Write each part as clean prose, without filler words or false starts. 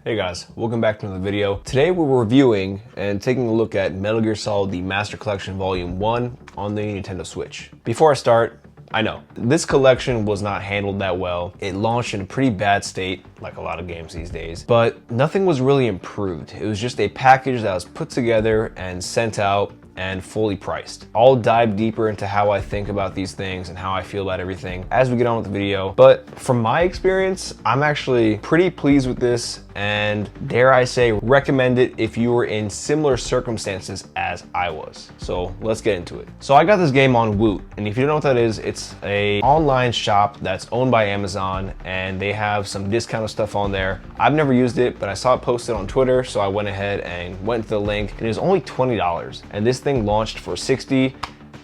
Hey guys, welcome back to another video. Today we're reviewing and taking a look at Metal Gear Solid The Master Collection Volume 1 on the Nintendo Switch. Before I start, I know, this collection was not handled that well. It launched in a pretty bad state, like a lot of games these days, but nothing was really improved. It was just a package that was put together and sent out and fully priced. I'll dive deeper into how I think about these things and how I feel about everything as we get on with the video. But from my experience, I'm actually pretty pleased with this and dare I say recommend it if you were in similar circumstances as I was. So let's get into it. So I got this game on Woot, and if you don't know what that is, it's a online shop that's owned by Amazon and they have some discounted stuff on there. I've never used it, but I saw it posted on Twitter, so I went ahead and went to the link and it was only $20. And this thing launched for $60.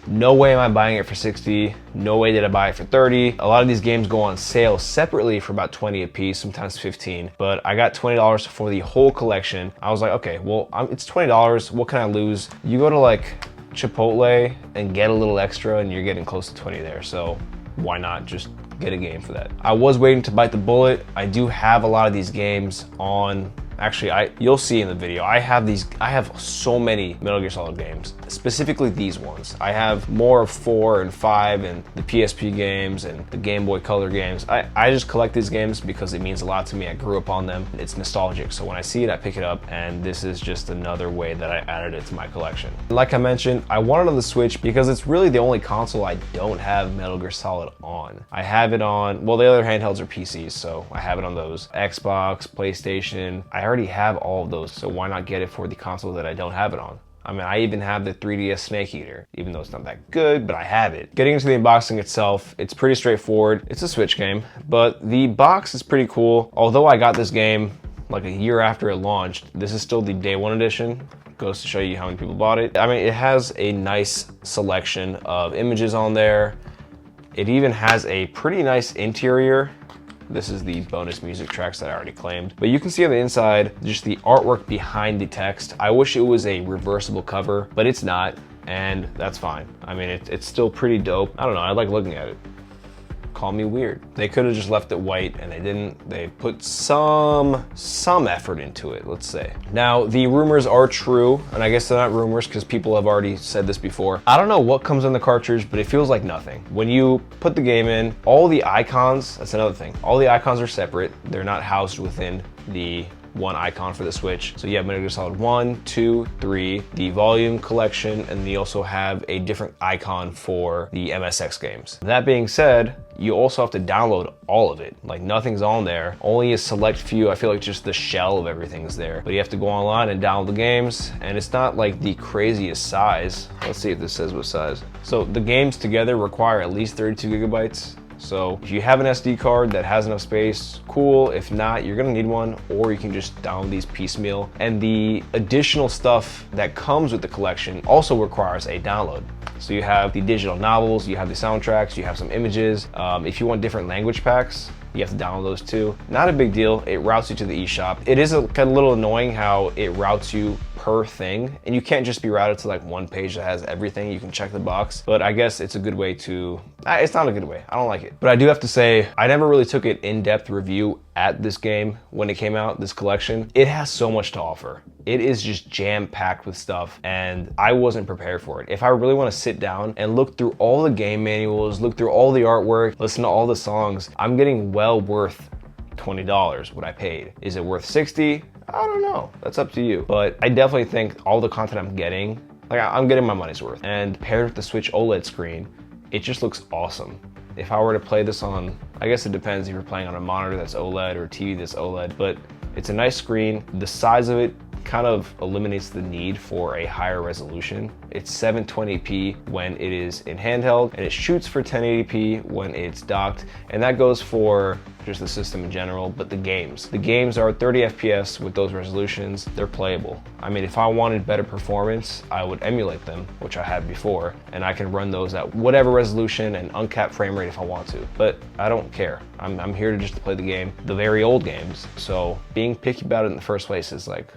No way am I buying it for $60. No way did I buy it for $30. A lot of these games go on sale separately for about $20 a piece, sometimes $15. But I got $20 for the whole collection. I was like, okay, well, it's $20. What can I lose? You go to like Chipotle and get a little extra and you're getting close to 20 there. So why not just get a game for that? I was waiting to bite the bullet. I do have a lot of these games on. Actually, you'll see in the video, I have so many Metal Gear Solid games, specifically these ones. I have more of 4 and 5 and the PSP games and the Game Boy Color games. I just collect these games because it means a lot to me. I grew up on them. It's nostalgic. So when I see it, I pick it up, and this is just another way that I added it to my collection. Like I mentioned, I want it on the Switch because it's really the only console I don't have Metal Gear Solid on. I have it on, well, the other handhelds are PCs, so I have it on those. Xbox, PlayStation, I already have all of those, so why not get it for the console that I don't have it on? I mean, I even have the 3DS Snake Eater, even though it's not that good, but I have it. Getting into the unboxing itself, it's pretty straightforward. It's a Switch game, but the box is pretty cool. Although I got this game like a year after it launched, this is still the Day 1 edition. Goes to show you how many people bought it. I mean, it has a nice selection of images on there. It even has a pretty nice interior. This is the bonus music tracks that I already claimed. But you can see on the inside, just the artwork behind the text. I wish it was a reversible cover, but it's not, and that's fine. I mean, it's still pretty dope. I don't know, I like looking at it. Call me weird. They could have just left it white and they didn't. They put some effort into it, let's say. Now, the rumors are true, and I guess they're not rumors because people have already said this before. I don't know what comes in the cartridge, but it feels like nothing. When you put the game in, all the icons, that's another thing. All the icons are separate. They're not housed within the one icon for the Switch. So you have Metal Gear Solid 1, 2, 3, the volume collection, and you also have a different icon for the MSX games. That being said, you also have to download all of it. Like, nothing's on there. Only a select few. I feel like just the shell of everything's there. But you have to go online and download the games, and it's not like the craziest size. Let's see if this says what size. So the games together require at least 32 gigabytes. So if you have an SD card that has enough space, cool. If not, you're gonna need one, or you can just download these piecemeal. And the additional stuff that comes with the collection also requires a download. So you have the digital novels, you have the soundtracks, you have some images. If you want different language packs, you have to download those too. Not a big deal. It routes you to the eShop. It is a little annoying how it routes you per thing, and you can't just be routed to like one page that has everything. You can check the box, but I guess it's a good way to, it's not a good way. I don't like it. But I do have to say, I never really took an in-depth review at this game when it came out, this collection. It has so much to offer. It is just jam-packed with stuff, and I wasn't prepared for it. If I really want to sit down and look through all the game manuals, look through all the artwork, listen to all the songs, I'm getting well worth $20 what I paid. Is it worth $60? I don't know. That's up to you. But I definitely think all the content I'm getting, like, I'm getting my money's worth. And paired with the Switch OLED screen, it just looks awesome. If I were to play this on, I guess it depends if you're playing on a monitor that's OLED or a TV that's OLED, but it's a nice screen. The size of it kind of eliminates the need for a higher resolution. It's 720p when it is in handheld, and it shoots for 1080p when it's docked, and that goes for just the system in general, but the games. The games are 30 FPS with those resolutions. They're playable. I mean, if I wanted better performance, I would emulate them, which I have before, and I can run those at whatever resolution and uncapped frame rate if I want to, but I don't care. I'm here to just play the game, the very old games. So being picky about it in the first place is like,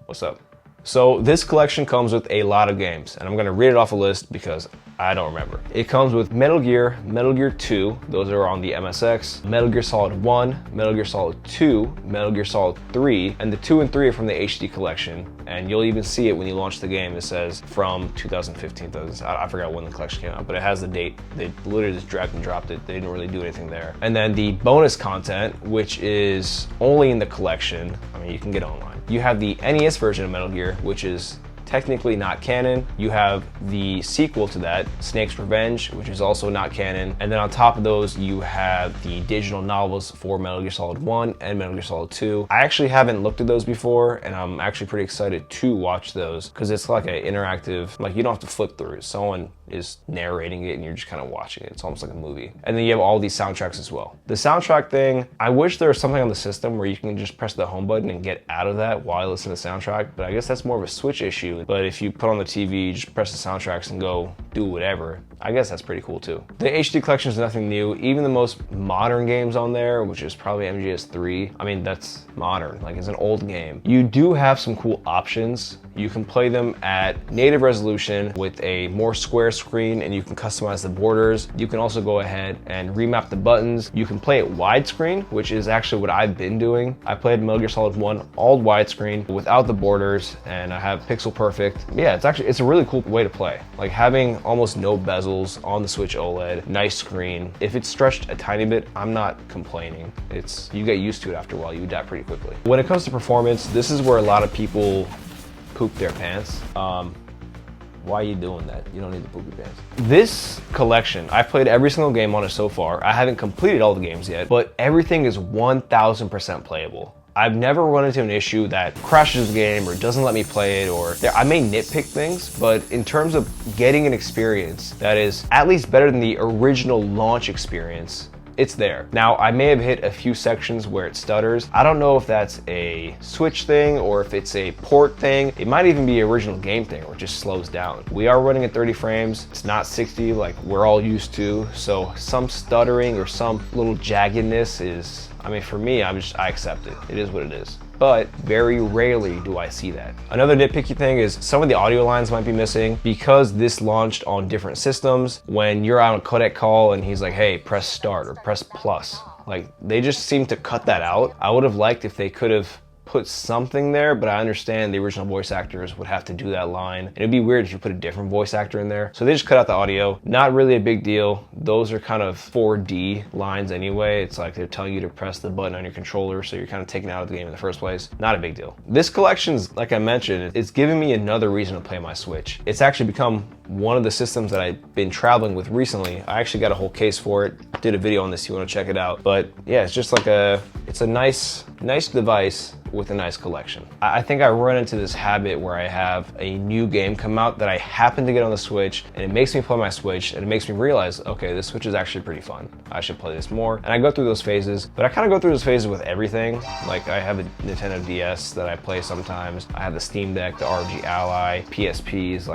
what's up? So this collection comes with a lot of games, and I'm gonna read it off a list because I don't remember. It comes with Metal Gear, Metal Gear 2, those are on the MSX, Metal Gear Solid 1, Metal Gear Solid 2, Metal Gear Solid 3, and the 2 and 3 are from the HD collection. And you'll even see it when you launch the game. It says from 2015. I forgot when the collection came out, but it has the date. They literally just dragged and dropped it. They didn't really do anything there. And then the bonus content, which is only in the collection. I mean, you can get it online. You have the NES version of Metal Gear, which is technically not canon. You have the sequel to that, Snake's Revenge, which is also not canon. And then on top of those, you have the digital novels for Metal Gear Solid 1 and Metal Gear Solid 2. I actually haven't looked at those before, and I'm actually pretty excited to watch those because it's like an interactive, like you don't have to flip through it. Someone is narrating it and you're just kind of watching it. It's almost like a movie. And then you have all these soundtracks as well. The soundtrack thing, I wish there was something on the system where you can just press the home button and get out of that while you listen to the soundtrack, but I guess that's more of a Switch issue. But if you put on the TV, just press the soundtracks and go do whatever, I guess that's pretty cool too. The HD collection is nothing new. Even the most modern games on there, which is probably MGS3, I mean, that's modern, like it's an old game. You do have some cool options. You can play them at native resolution with a more square screen, and you can customize the borders. You can also go ahead and remap the buttons. You can play it widescreen, which is actually what I've been doing. I played Metal Gear Solid 1 all widescreen without the borders, and I have pixel perfect. Yeah, it's a really cool way to play. Like having almost no bezels on the Switch OLED, nice screen. If it's stretched a tiny bit, I'm not complaining. You get used to it after a while, you adapt pretty quickly. When it comes to performance, this is where a lot of people poop their pants. Why are you doing that? You don't need to poop your pants. This collection, I've played every single game on it so far. I haven't completed all the games yet, but everything is 1000% playable. I've never run into an issue that crashes the game or doesn't let me play it, or I may nitpick things, but in terms of getting an experience that is at least better than the original launch experience, it's there. Now, I may have hit a few sections where it stutters. I don't know if that's a Switch thing or if it's a port thing. It might even be an original game thing or it just slows down. We are running at 30 frames. It's not 60 like we're all used to. So some stuttering or some little jaggedness is, I mean, for me, I accept it. It is what it is. But very rarely do I see that. Another nitpicky thing is some of the audio lines might be missing because this launched on different systems. When you're on a codec call and he's like, hey, press start or press plus, like they just seem to cut that out. I would have liked if they could have put something there, but I understand the original voice actors would have to do that line. And it'd be weird if you put a different voice actor in there. So they just cut out the audio. Not really a big deal. Those are kind of 4D lines anyway. It's like they're telling you to press the button on your controller, so you're kind of taken out of the game in the first place. Not a big deal. This collection's, like I mentioned, it's giving me another reason to play my Switch. It's actually become one of the systems that I've been traveling with recently. I actually got a whole case for it. Did a video on this if you want to check it out. But yeah, it's just like it's a nice device with a nice collection. I think I run into this habit where I have a new game come out that I happen to get on the Switch, and it makes me play my Switch, and it makes me realize, okay, this Switch is actually pretty fun. I should play this more. And I go through those phases, but I kind of go through those phases with everything. Like I have a Nintendo DS that I play sometimes. I have the Steam Deck, the ROG Ally, PSPs,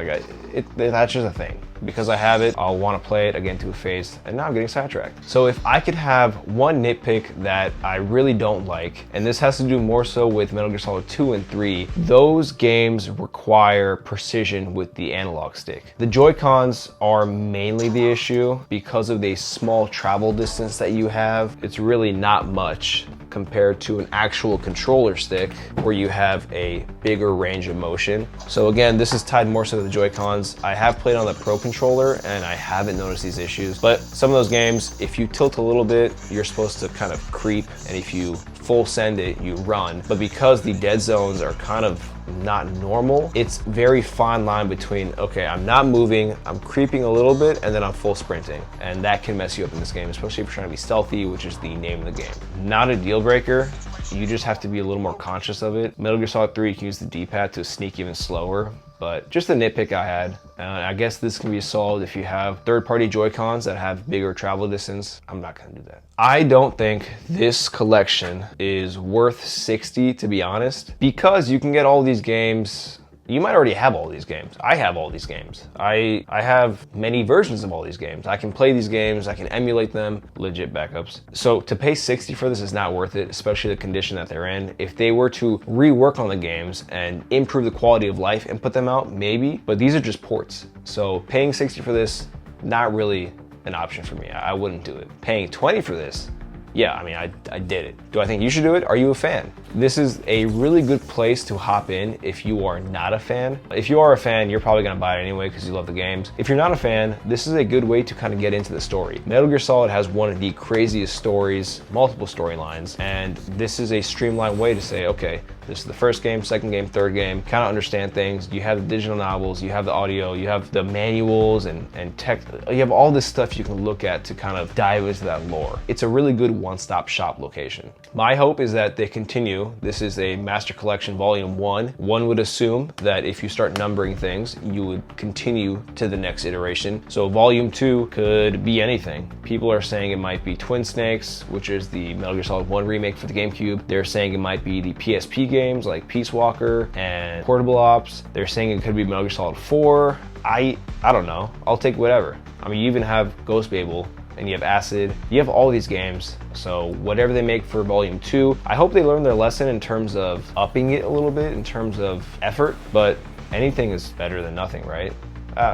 that's just a thing. Because I have it, I'll want to play it again to a phase, and now I'm getting sidetracked. So if I could have one nitpick that I really don't like, and this has to do more so with Metal Gear Solid 2 and 3, those games require precision with the analog stick. The Joy-Cons are mainly the issue because of the small travel distance that you have. It's really not much compared to an actual controller stick where you have a bigger range of motion. So again, this is tied more so to the Joy-Cons. I have played on the Pro controller and I haven't noticed these issues, but some of those games, if you tilt a little bit, you're supposed to kind of creep, and if you full send it, you run. But because the dead zones are kind of not normal, it's very fine line between, okay, I'm not moving, I'm creeping a little bit, and then I'm full sprinting. And that can mess you up in this game, especially if you're trying to be stealthy, which is the name of the game. Not a deal breaker. You just have to be a little more conscious of it. Metal Gear Solid 3, you can use the D-pad to sneak even slower, but just a nitpick I had. I guess this can be solved if you have third-party Joy-Cons that have bigger travel distance. I'm not gonna do that. I don't think this collection is worth $60, to be honest, because you can get all these games. You might already have all these games. I have all these games. I have many versions of all these games. I can play these games, I can emulate them, legit backups. So to pay $60 for this is not worth it, especially the condition that they're in. If they were to rework on the games and improve the quality of life and put them out, maybe, but these are just ports. So paying $60 for this not really an option for me. I wouldn't do it. Paying 20 for this, yeah, I mean, I did it. Do I think you should do it? Are you a fan? This is a really good place to hop in if you are not a fan. If you are a fan, you're probably gonna buy it anyway because you love the games. If you're not a fan, this is a good way to kind of get into the story. Metal Gear Solid has one of the craziest stories, multiple storylines, and this is a streamlined way to say, okay, this is the first game, second game, third game, kind of understand things. You have the digital novels, you have the audio, you have the manuals and tech. You have all this stuff you can look at to kind of dive into that lore. It's a really good one-stop shop location. My hope is that they continue. This is a Master Collection Volume 1. One would assume that if you start numbering things, you would continue to the next iteration. So Volume 2 could be anything. People are saying it might be Twin Snakes, which is the Metal Gear Solid 1 remake for the GameCube. They're saying it might be the PSP games like Peace Walker and Portable Ops. They're saying it could be Metal Gear Solid 4. I don't know. I'll take whatever. I mean, you even have Ghost Babel, and you have Acid. You have all these games, so whatever they make for Volume 2, I hope they learn their lesson in terms of upping it a little bit in terms of effort, but anything is better than nothing, right?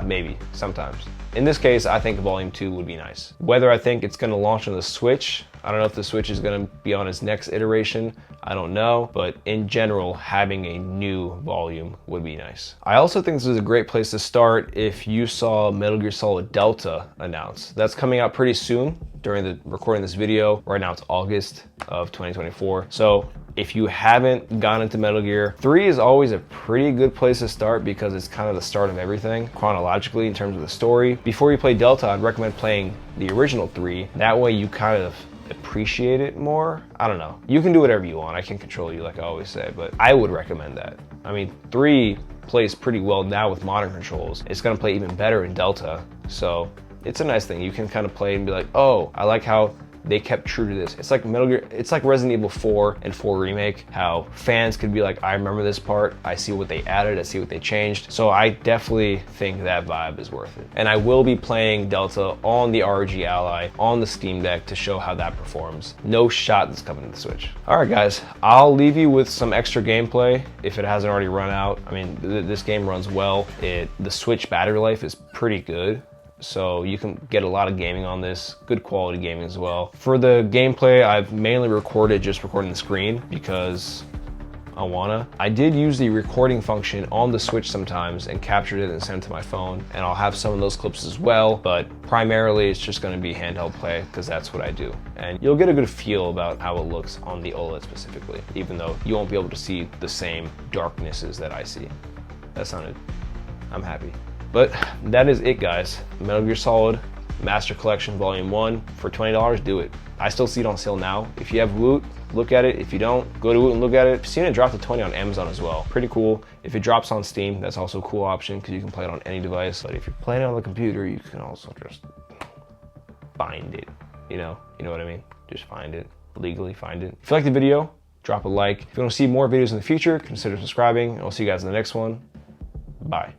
Maybe, sometimes. In this case, I think Volume 2 would be nice. Whether I think it's gonna launch on the Switch, I don't know if the Switch is gonna be on its next iteration, I don't know, but in general, having a new volume would be nice. I also think this is a great place to start if you saw Metal Gear Solid Delta announced. That's coming out pretty soon during the recording this video. Right now it's August of 2024. So if you haven't gone into Metal Gear, 3 is always a pretty good place to start because it's kind of the start of everything chronologically in terms of the story. Before you play Delta, I'd recommend playing the original 3. That way you kind of appreciate it more. I don't know. You can do whatever you want. I can control you like I always say, but I would recommend that. I mean, 3 plays pretty well now with modern controls. It's gonna play even better in Delta. So it's a nice thing. You can kind of play and be like, oh, I like how they kept true to this. It's like Metal Gear, it's like Resident Evil 4 and 4 Remake, how fans could be like, I remember this part, I see what they added, I see what they changed. So I definitely think that vibe is worth it. And I will be playing Delta on the ROG Ally, on the Steam Deck to show how that performs. No shot that's coming to the Switch. All right, guys, I'll leave you with some extra gameplay if it hasn't already run out. I mean, this game runs well. The Switch battery life is pretty good. So you can get a lot of gaming on this, good quality gaming as well. For the gameplay, I've mainly recorded just recording the screen because I wanna. I did use the recording function on the Switch sometimes and captured it and sent it to my phone, and I'll have some of those clips as well, but primarily it's just gonna be handheld play because that's what I do. And you'll get a good feel about how it looks on the OLED specifically, even though you won't be able to see the same darknesses that I see. That sounded, I'm happy. But that is it, guys. Metal Gear Solid Master Collection Volume 1 for $20, do it. I still see it on sale now. If you have Woot, look at it. If you don't, go to Woot and look at it. I've seen it drop to 20 on Amazon as well. Pretty cool. If it drops on Steam, that's also a cool option because you can play it on any device. But if you're playing it on the computer, you can also just find it. You know what I mean? Just find it, legally find it. If you like the video, drop a like. If you want to see more videos in the future, consider subscribing. And I'll see you guys in the next one. Bye.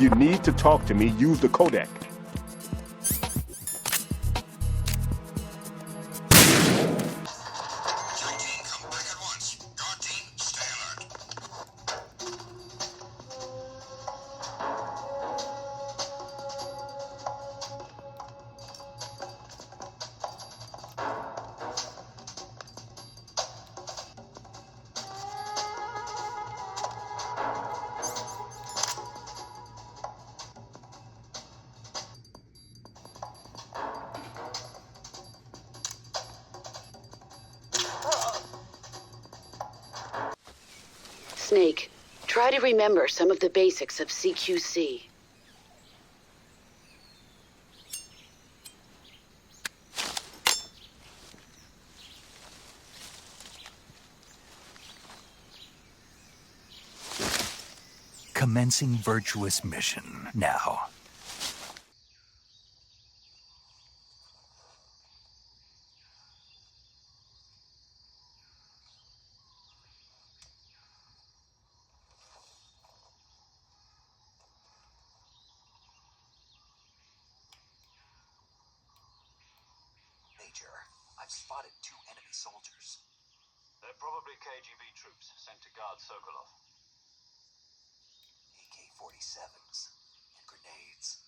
If you need to talk to me, use the codec. Snake, try to remember some of the basics of CQC. Commencing virtuous mission now. Major, I've spotted 2 enemy soldiers. They're probably KGB troops sent to guard Sokolov. AK-47s and grenades.